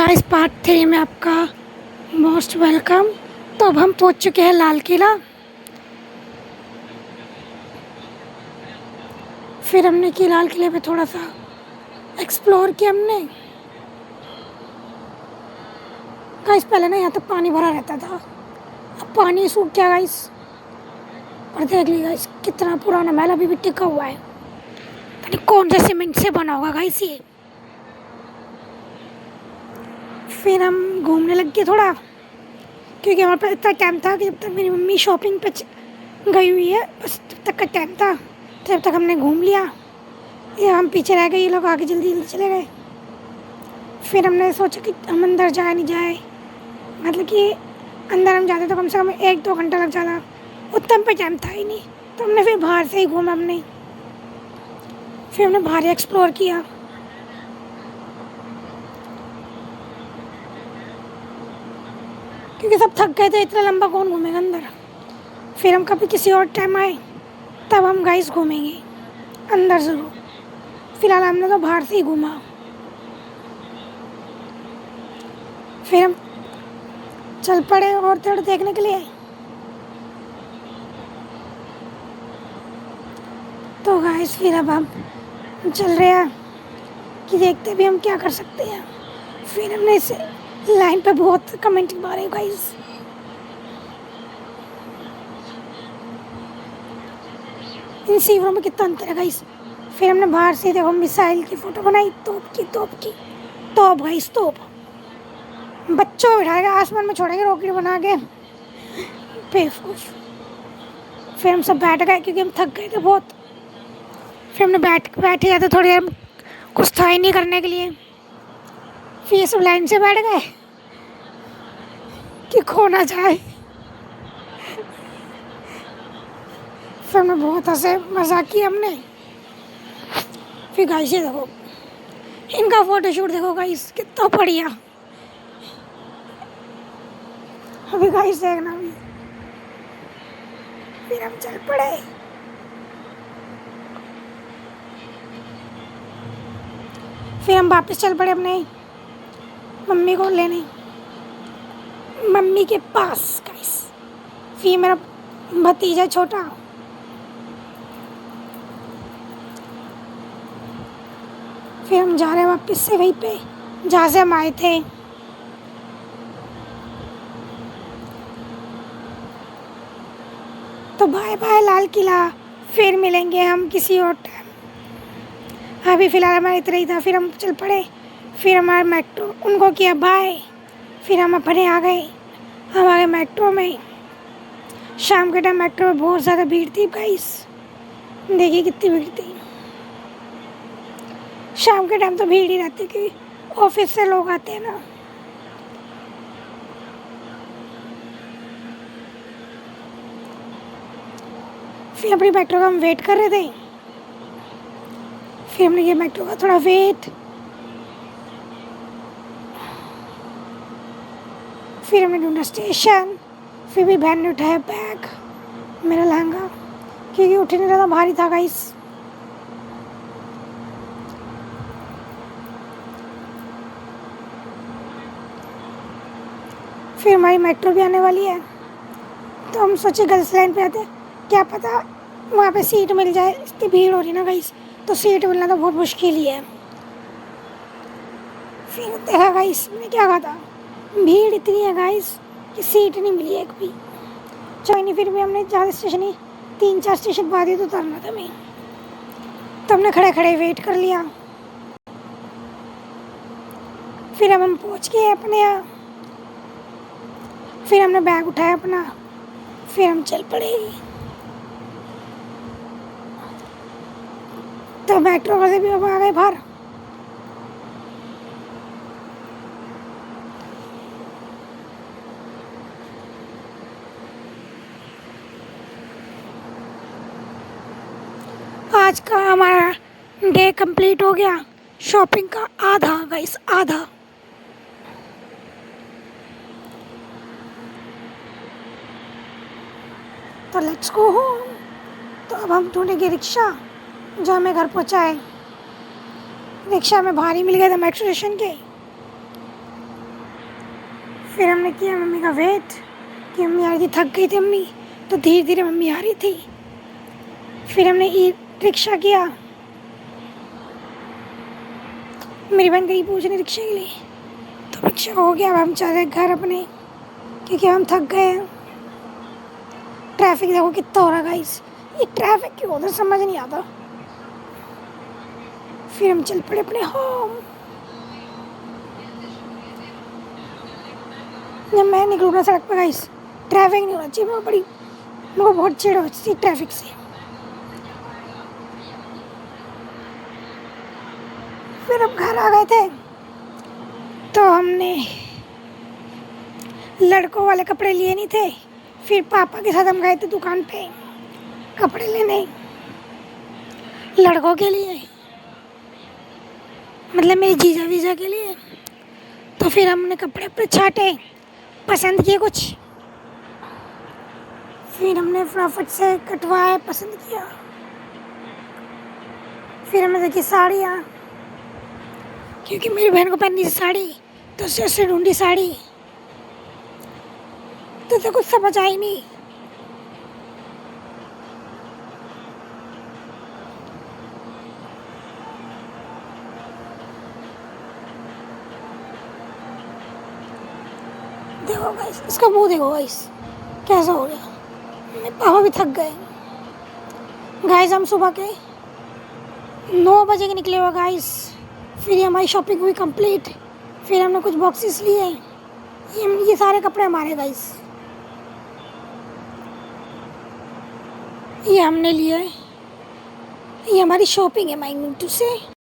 Guys part 3 में आपका most welcome. तो अब हम पहुंच चुके हैं लाल किला। फिर हमने की लाल किले पे थोड़ा सा एक्सप्लोर किया हमने। गाइस पहले ना यहाँ तक पानी भरा रहता था, अब पानी सूख गया गाइस। और देख ली गाइस कितना पुराना महल अभी भी टिका हुआ है। पता नहीं कौन से सीमेंट से बना होगा गाइस ये। फिर हम घूमने लग गए थोड़ा, क्योंकि हमारे पास इतना टाइम था कि जब तक मेरी मम्मी शॉपिंग पे गई हुई है बस तब तक का टाइम था। तो जब तक हमने घूम लिया, ये हम पीछे रह गए, ये लोग आगे जल्दी जल्दी चले गए। फिर हमने सोचा कि हम अंदर जाए नहीं जाए, मतलब कि अंदर हम जाते तो कम से कम 1-2 घंटा लग जाता, उतना पे टाइम था ही नहीं। तो हमने फिर बाहर से ही घूमा हमने। फिर हमने बाहर ही एक्सप्लोर किया। क्योंकि सब थक गए थे, इतना लंबा कौन घूमेगा अंदर। फिर हम कभी किसी और टाइम आए तब हम गाइस घूमेंगे अंदर ज़रूर। फिलहाल हमने तो बाहर से ही घूमा। फिर हम चल पड़े और थोड़ा देखने के लिए। तो गाइस फिर अब हम चल रहे हैं कि देखते भी हम क्या कर सकते हैं। फिर हमने इस लाइन पे बहुत कमेंट मारे गाइस। इन सीवरों में कितना अंतर है गाइस। फिर हमने बाहर से देखो मिसाइल की फ़ोटो बनाई, तोप गाइस, तोप। बच्चों को बिठाएगा आसमान में छोड़ेंगे रॉकेट बना के, बेवकूफ़। फिर हम सब बैठ गए क्योंकि हम थक गए थे बहुत। फिर हमने बैठे जाते थोड़ी देर, कुछ था ही नहीं करने के लिए। फिर ये सब लाइन से बैठ गए कि खो ना जाए। फिर हमने बहुत हंसे, मजाक किया हमने। फिर गाइस ये देखो, इनका फोटोशूट देखो गाइस कितना बढ़िया। अभी गाइस देखना भी। फिर हम चल पड़े। फिर हम वापस चल पड़े अपने मम्मी को लेने, मम्मी के पास गाइस। फिर मेरा भतीजा छोटा, फिर हम जा रहे हैं वापस से वहीं पे जहाँ से हम आए थे। तो बाय बाय लाल किला, फिर मिलेंगे हम किसी और टाइम। अभी फ़िलहाल हमारा इतना ही था। फिर हम चल पड़े। फिर हमारा मेट्रो, उनको किया बाय। फिर हम अपने आ गए, हम आ गए मेट्रो में। शाम के टाइम मेट्रो में बहुत ज़्यादा भीड़ थी गाइस, देखिए कितनी भीड़ थी। शाम के टाइम तो भीड़ ही रहती कि ऑफिस से लोग आते हैं ना। फिर अपनी मेट्रो का हम वेट कर रहे थे। फिर हमने ये मेट्रो का थोड़ा वेट। फिर हमने ढूंढा स्टेशन। फिर भी बहन ने उठाया बैग, मेरा लहंगा, क्योंकि उठ नहीं रहा था, भारी था गाइस। फिर हमारी मेट्रो भी आने वाली है, तो हम सोचे गर्ल्स लाइन पे आते, क्या पता वहाँ पे सीट मिल जाए। इतनी भीड़ हो रही ना गाइस, तो सीट मिलना तो बहुत मुश्किल ही है। फिर देखा गाइस, मैंने क्या कहा था, भीड़ इतनी है गाइस कि सीट नहीं मिली एक भी। कोई नहीं, फिर भी हमने ज़्यादा स्टेशन ही 3-4 स्टेशन बाद ही तो उतरना था हमें। तो हमने खड़े खड़े वेट कर लिया। फिर हम पहुँच गए अपने यहाँ। फिर हमने बैग उठाया अपना, फिर हम चल पड़े। तो मेट्रो से भी हम आ गए बाहर। आज का हमारा डे कंप्लीट हो गया, शॉपिंग का आधा गाइस, आधा। तो लेट्स गो होम। तो अब हम ढूंढेंगे रिक्शा जो हमें घर पहुंचाए। रिक्शा में भारी मिल गए थे मेट्रो स्टेशन के। फिर हमने किया मम्मी का वेट कि मम्मी आ रही थी, थक गई थी मम्मी, तो धीरे धीरे मम्मी आ रही थी। फिर हमने ई रिक्शा किया, मेरी बहन गई पूछने रिक्शे के लिए, तो रिक्शा हो गया। अब हम चल रहे घर अपने, क्योंकि हम थक गए हैं। ट्रैफिक देखो कितना हो रहा गाइस, ये ट्रैफिक क्यों होता समझ नहीं आता। फिर हम चल पड़े अपने होम। जब मैं निकलूँ ना सड़क पर गाइस, ट्रैफिक नहीं होना चाहिए। मेरे को बहुत चिढ़ होती है ट्रैफिक से। फिर हम घर आ गए थे, तो हमने लड़कों वाले कपड़े लिए नहीं थे। फिर पापा के साथ हम गए थे दुकान पे कपड़े लेने लड़कों के लिए, मतलब मेरे जीजा वीजा के लिए। तो फिर हमने कपड़े पे छाटे, पसंद किए कुछ, फिर हमने फटाफट से कटवाए, पसंद किया। फिर हमने देखी साड़ियाँ, क्योंकि मेरी बहन को पहननी थी साड़ी, तो उससे ढूंढी साड़ी, तो कुछ समझ आई नहीं। देखो गाइस, इसका मुंह देखो गाइस कैसा हो गया। मेरे पापा भी थक गए गाइस। हम सुबह के 9 बजे के निकले हुए गाइस। फिर हमारी शॉपिंग हुई कंप्लीट। फिर हमने कुछ बॉक्सेस लिए, ये सारे कपड़े हमारे गाइस, ये हमने लिए। ये हमारी शॉपिंग है माई मिंटू से।